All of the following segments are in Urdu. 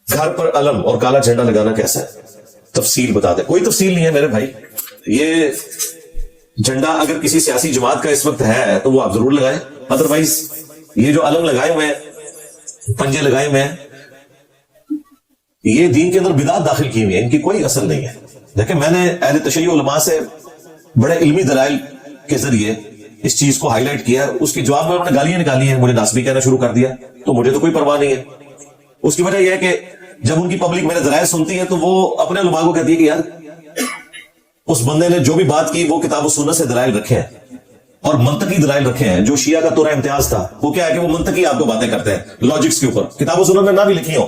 گھر پر علم اور کالا جھنڈا لگانا کیسا ہے؟ تفصیل بتا دیں. کوئی تفصیل نہیں ہے میرے بھائی. یہ جھنڈا اگر کسی سیاسی جماعت کا اس وقت ہے تو وہ آپ ضرور لگائیں. ادروائز یہ جو علم لگائے ہوئے ہیں, پنجے لگائے ہوئے ہیں, یہ دین کے اندر بدعت داخل کی ہوئی ہے, ان کی کوئی اصل نہیں ہے. دیکھیں میں نے اہل تشیع علماء سے بڑے علمی دلائل کے ذریعے اس چیز کو ہائی لائٹ کیا. اس کے جواب میں انہوں نے گالیاں نکالی ہیں, مجھے ناسبی کہنا شروع کر دیا, تو مجھے تو کوئی پرواہ نہیں ہے. اس کی وجہ یہ ہے کہ جب ان کی پبلک میرے ذرائع سنتی ہے تو وہ اپنے علماء کو کہتی ہے کہ یار اس بندے نے جو بھی بات کی وہ کتاب و سنت سے دلائل رکھے ہیں اور منطقی دلائل رکھے ہیں. جو شیعہ کا تورہ امتیاز تھا وہ کیا ہے کہ وہ منطقی آپ کو باتیں کرتے ہیں لاجکس کے اوپر, کتاب و سنت میں نہ بھی لکھی ہوں.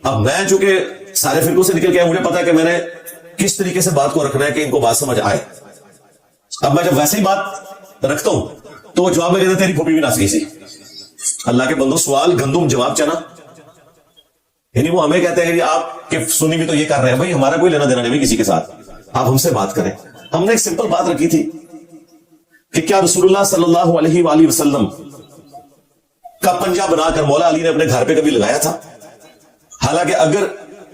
اب میں چونکہ سارے فرقوں سے نکل گیا, مجھے پتا ہے کہ میں نے کس طریقے سے بات کو رکھنا ہے کہ ان کو بات سمجھ آئے. اب میں جب ویسے ہی بات رکھتا ہوں تو وہ جواب میں کہتے ہیں تیری پھوپھی بھی ناس گئی سی. اللہ کے بندو, سوال گندم جواب چنا, یعنی وہ ہمیں کہتے ہیں کہ آپ کے سنی بھی تو یہ کر رہے ہیں. بھائی ہمارا کوئی لینا دینا نہیں کسی کے ساتھ, آپ ہم سے بات کریں. ہم نے ایک سمپل بات رکھی تھی کہ کیا رسول اللہ صلی اللہ علیہ وآلہ وسلم کا پنجہ بنا کر مولا علی نے اپنے گھر پہ کبھی لگایا تھا؟ حالانکہ اگر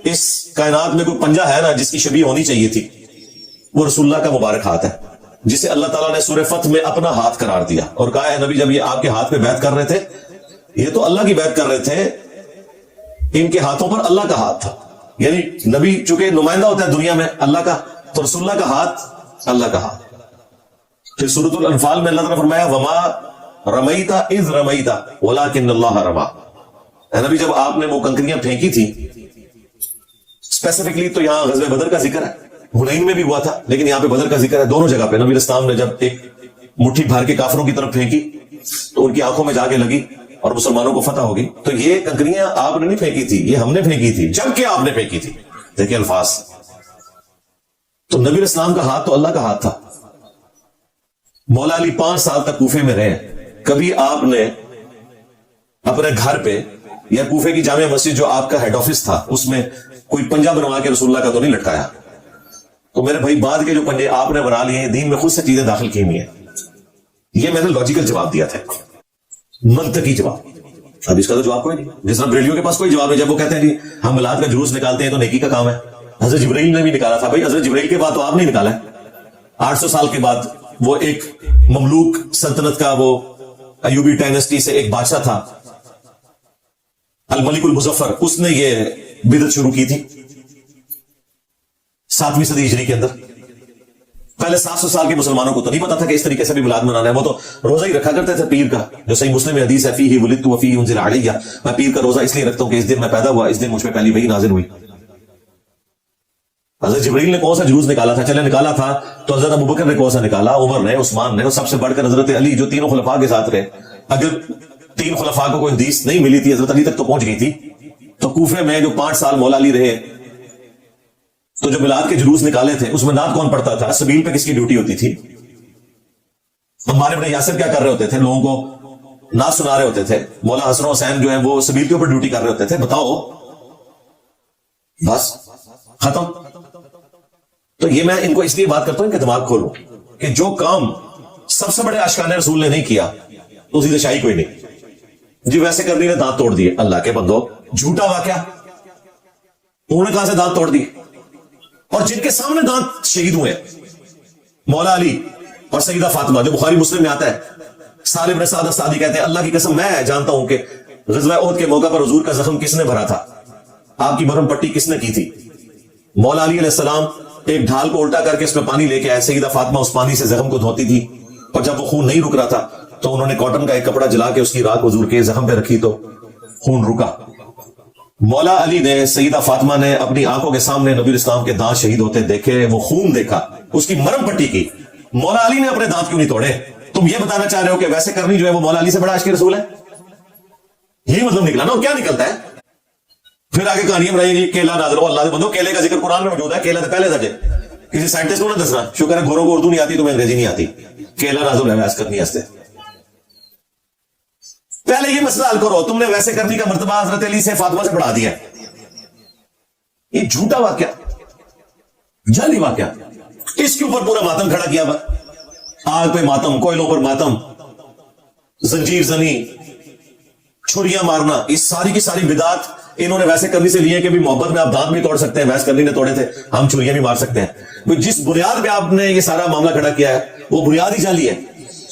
اس کائنات میں کوئی پنجہ ہے نا جس کی شبیہ ہونی چاہیے تھی, وہ رسول اللہ کا مبارک ہاتھ ہے, جسے اللہ تعالیٰ نے سورہ فتح میں اپنا ہاتھ قرار دیا اور کہا ہے نبی جب یہ آپ کے ہاتھ پہ بیعت کر رہے تھے, یہ تو اللہ کی بیعت کر رہے تھے, ان کے ہاتھوں پر اللہ کا ہاتھ تھا. یعنی نبی چونکہ نمائندہ ہوتا ہے دنیا میں اللہ کا, تو رسول اللہ کا ہاتھ اللہ کا ہاتھ. پھر سورۃ الانفال میں اللہ تعالیٰ نے فرمایا وما رمیت اذ رمیت ولکن اللہ رما. نبی جب آپ نے وہ کنکریاں پھینکی تھی, اسپیسیفکلی تو یہاں غزوہ بدر کا ذکر ہے, حنین میں بھی ہوا تھا لیکن یہاں پہ بدر کا ذکر ہے. دونوں جگہ پہ نبی اسلام نے جب ایک مٹھی بھر کے کافروں کی طرف پھینکی تو ان کی آنکھوں میں جا کے لگی اور مسلمانوں کو فتح ہوگی. تو یہ کنکریاں آپ نے نہیں پھینکی تھی, یہ ہم نے پھینکی تھی, جبکہ آپ نے پھینکی تھی. دیکھیں الفاظ. تو نبی اسلام کا ہاتھ تو اللہ کا ہاتھ تھا. مولا علی 5 سال تک کوفے میں رہے, کبھی آپ نے اپنے گھر پہ یا کوفے کی جامع مسجد جو آپ کا ہیڈ آفس تھا اس میں کوئی پنجہ بنوا کے رسول اللہ کا تو نہیں لٹکایا. تو میرے بھائی بعد کے جو پنجے آپ نے بنا لیے ہیں, دین میں خود سے چیزیں داخل کی ہوئی ہیں. یہ میں نے لاجیکل جواب دیا تھا, منطقی جواب. اب اس کا تو جواب کوئی نہیں. جس طرح بریلیوں کے پاس کوئی جواب نہیں, جب وہ کہتے ہیں جی ہم میلاد کا جلوس نکالتے ہیں تو نیکی کا کام ہے. حضرت جبرائیل نے بھی نکالا تھا. بھائی حضرت جبرائیل کے بعد تو آپ نہیں نکالا ہے. 800 سال کے بعد وہ ایک مملوک سلطنت کا, وہ ایوبی ڈائنسٹی سے ایک بادشاہ تھا الملک المظفر, اس نے یہ بدعت شروع کی تھی 7ویں صدی ہجری کے اندر. پہلے 700 سال کے مسلمانوں کو تو نہیں پتا تھا کہ اس طریقے سے بھی میلاد منانا ہے. وہ تو روزہ ہی رکھا کرتے تھے پیر کا, جو صحیح مسلم میں حدیث ہے فیہ ولدت وفیہ انزل علیہ, میں پیر کا روزہ اس لیے رکھتا ہوں کہ اس دن میں پیدا ہوا, اس دن مجھ پہ پہلی وحی نازل ہوئی. حضرت جبرائیل نے کون سا جلوس نکالا تھا؟ چلے نکالا تھا تو حضرت ابوبکر نے کون سا نکالا, عمر نے, عثمان نے, اور سب سے بڑھ کر حضرت علی جو تینوں خلفاء کے ساتھ رہے. اگر 3 خلفاء کو کوئی حدیث نہیں ملی تھی, حضرت علی تک تو پہنچ گئی تھی. تو کوفے میں جو 5 سال مولا علی رہے, تو جو میلاد کے جلوس نکالے تھے اس میں نعت کون پڑھتا تھا؟ سبیل پہ کس کی ڈیوٹی ہوتی تھی؟ عمار بن یاسر کیا کر رہے ہوتے تھے؟ لوگوں کو نعت سنا رہے ہوتے تھے. مولا حسن حسین جو ہیں وہ سبیل کے اوپر ڈیوٹی کر رہے ہوتے تھے. بتاؤ, بس ختم. تو یہ میں ان کو اس لیے بات کرتا ہوں کہ دماغ کھولو کہ جو کام سب سے بڑے عاشقان رسول نے نہیں کیا تو اسی شاہی کوئی نہیں. جی ویسے کرنی نے دانت توڑ دیے. اللہ کے بندو, جھوٹا واقعہ, انہوں نے کہاں سے دانت توڑ دی؟ اور جن کے سامنے دانت شہید ہوئے, مولا علی اور سیدہ فاطمہ, جو بخاری مسلم میں آتا ہے, سالم بن سعد السعدی کہتے ہیں اللہ کی قسم میں جانتا ہوں کہ غزوہ احد کے موقع پر حضور کا زخم کس نے بھرا تھا, آپ کی مرہم پٹی کس نے کی تھی. مولا علی علیہ السلام ایک ڈھال کو الٹا کر کے اس میں پانی لے کے آئے, سیدہ فاطمہ اس پانی سے زخم کو دھوتی تھی, اور جب وہ خون نہیں رک رہا تھا تو انہوں نے کاٹن کا ایک کپڑا جلا کے اس کی راکھ حضور کے زخم پہ رکھی تو خون رکا. مولا علی نے, سیدہ فاطمہ نے اپنی آنکھوں کے سامنے نبی اسلام کے دانت شہید ہوتے دیکھے, وہ خون دیکھا, اس کی مرہم پٹی کی. مولا علی نے اپنے دانت کیوں نہیں توڑے؟ تم یہ بتانا چاہ رہے ہو کہ ویسے کرنی جو ہے وہ مولا علی سے بڑا عاشق رسول ہے؟ یہی مطلب نکلا نا. کیا نکلتا ہے پھر آگے کہانیاں بنائی گی کیلا نازل. اللہ کے بندو, کیلے کا ذکر قرآن میں موجود ہے. کیلا تو پہلے درجے, کسی سائنٹسٹ کو نہ دسنا. شکر ہے گوروں کو اردو نہیں آتی, تمہیں انگریزی نہیں آتی. کیلا نازل ہے ویسے کرنی ہستے. پہلے یہ مسئلہ حل کرو. تم نے ویسے کرنے کا مرتبہ حضرت علی سے فاطمہ سے بڑھا دیا. یہ جھوٹا واقعہ, جعلی واقعہ. اس کے اوپر پورا ماتم کھڑا کیا. آگ پہ ماتم, کوئلوں پر ماتم, زنجیر زنی, چھریاں مارنا, اس ساری کی ساری بدعات انہوں نے ویسے کرنی سے لیے کہ بھی محبت میں آپ دانت بھی توڑ سکتے ہیں, ویسے کرنی نے توڑے تھے, ہم چھریاں بھی مار سکتے ہیں. جس بنیاد پہ آپ نے یہ سارا معاملہ کھڑا کیا ہے وہ بنیاد ہی جعلی ہے,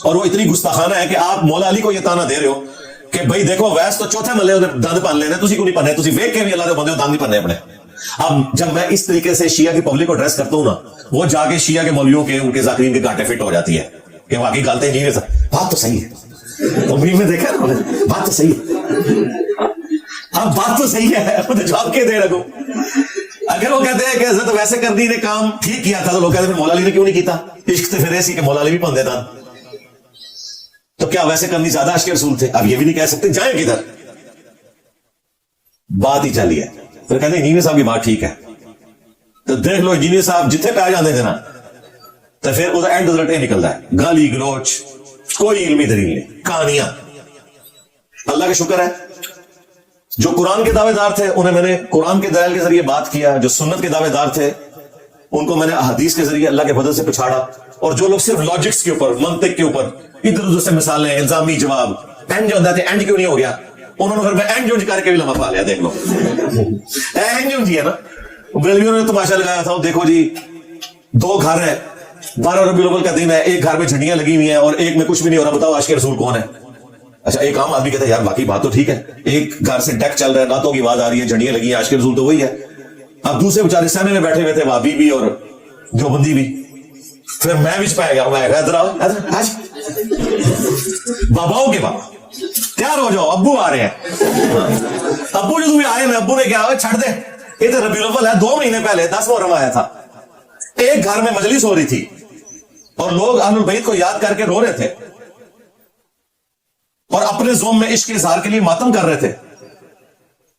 اور وہ اتنی گستاخانہ ہے کہ آپ مولا علی کو یہ تانا دے رہے ہو کہ بھائی دیکھو ویس تو چوتھے ملے دند پن لینے, تسی کو نہیں پنے, تسی ویک کے بھی اللہ دے بندے دند نہیں پنے اپنے. اب جب میں اس طریقے سے شیعہ کی پبلک کو ڈریس کرتا ہوں نا, وہ جا کے شیعہ کے مولویوں کے ان کے ذاکرین کے گاٹے فٹ ہو جاتی ہے کہ واقعی غلطیں نہیں ہے. بات تو صحیح ہے, تمہیں میں دیکھا نا, بات تو صحیح ہے, اب بات تو صحیح ہے, جواب کے دے رکھو. اگر وہ کہتے ہیں کہ حضرت ویسے کرنی نے کام ٹھیک کیا تھا تو لوگ کہتے ہیں مولا علی نے کیوں نہیں کیتا, عشق سے پھر ایسی کہ مولا علی بھی پندے تھا, تو کیا ویسے کرنی زیادہ عشق رسول تھے؟ اب یہ بھی نہیں کہہ سکتے جائیں کدھر, بات ہی چلی ہے. پھر کہتے ہیں انجینئر صاحب کی بات ٹھیک ہے, تو دیکھ لو انجینئر صاحب جتنے پہ آ جاتے تھے نا, تو پھر ادھر اینڈ رزلٹ یہ نکلتا ہے گالی گلوچ, کوئی علمی دلیل نہیں, کہانیاں. اللہ کا شکر ہے جو قرآن کے دعوے دار تھے انہیں میں نے قرآن کے دلائل کے ذریعے بات کیا, جو سنت کے دعوے دار تھے ان کو میں نے احادیث کے ذریعے اللہ کے فضل سے پچھاڑا, اور جو لوگ صرف لاجکس کے اوپر, منطق کے اوپر ادھر ادھر سے مثالیں, الزامی جواب, اینڈ جو ہوتا ہے اینڈ کیوں نہیں ہو گیا, انہوں نے پھر اینڈ جو کر کے بھی لمحہ پا لیا. دیکھ لو اینڈ جو جی ہے نا, بریلویوں نے تماشا لگایا تھا, دیکھو جی 2 گھر ہیں, 12 ربیع الاول کا دن ہے, ایک گھر میں جھنڈیاں لگی ہوئی ہیں اور ایک میں کچھ بھی نہیں ہو رہا, بتاؤ عاشق رسول کون ہے؟ اچھا ایک عام آدمی کہتا ہے یار باقی بات تو ٹھیک ہے, ایک گھر سے ڈیک چل رہا ہے, نعتوں کی آواز آ رہی ہے, جھنڈیاں لگی ہیں, عاشق رسول تو وہی ہے. اب دوسرے بیچارے سہنے میں بیٹھے ہوئے تھے, وہابی بھی اور جو بندی بھی. پھر میں بھی پایا گیا, میں ادھر آؤ, باباؤں کے بابا تیار ہو جاؤ, ابو آ رہے ہیں. ابو جو بھی آئے نا, ابو نے کیا چھڑ دے, یہ تو ربیع الاول ہے, 2 مہینے پہلے 10 محرم آیا تھا, ایک گھر میں مجلس ہو رہی تھی اور لوگ اہل البیت کو یاد کر کے رو رہے تھے اور اپنے زوم میں عشق کے اظہار کے لیے ماتم کر رہے تھے,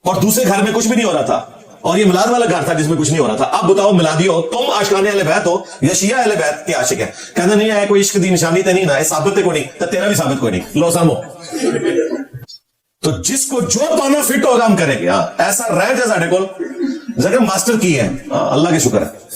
اور دوسرے گھر میں کچھ بھی نہیں ہو رہا تھا, اور یہ میلاد والا گھر تھا جس میں کچھ نہیں ہو رہا تھا. اب بتاؤ میلادی ہو تم, عاشقان اہل بیت ہو یا شیعہ اہل بیت کے عاشق ہیں؟ کہنا نہیں ہے کوئی عشق دی نشانی تے نہیں نا, ثابت کوئی نہیں, تو تیرا بھی ثابت کوئی نہیں, لو سامو. تو جس کو جو پانا فٹ ہوگا ہم کریں گے. ایسا رہ جائے ساڈے کول, جگہ ماسٹر کی ہے, اللہ کے شکر ہے.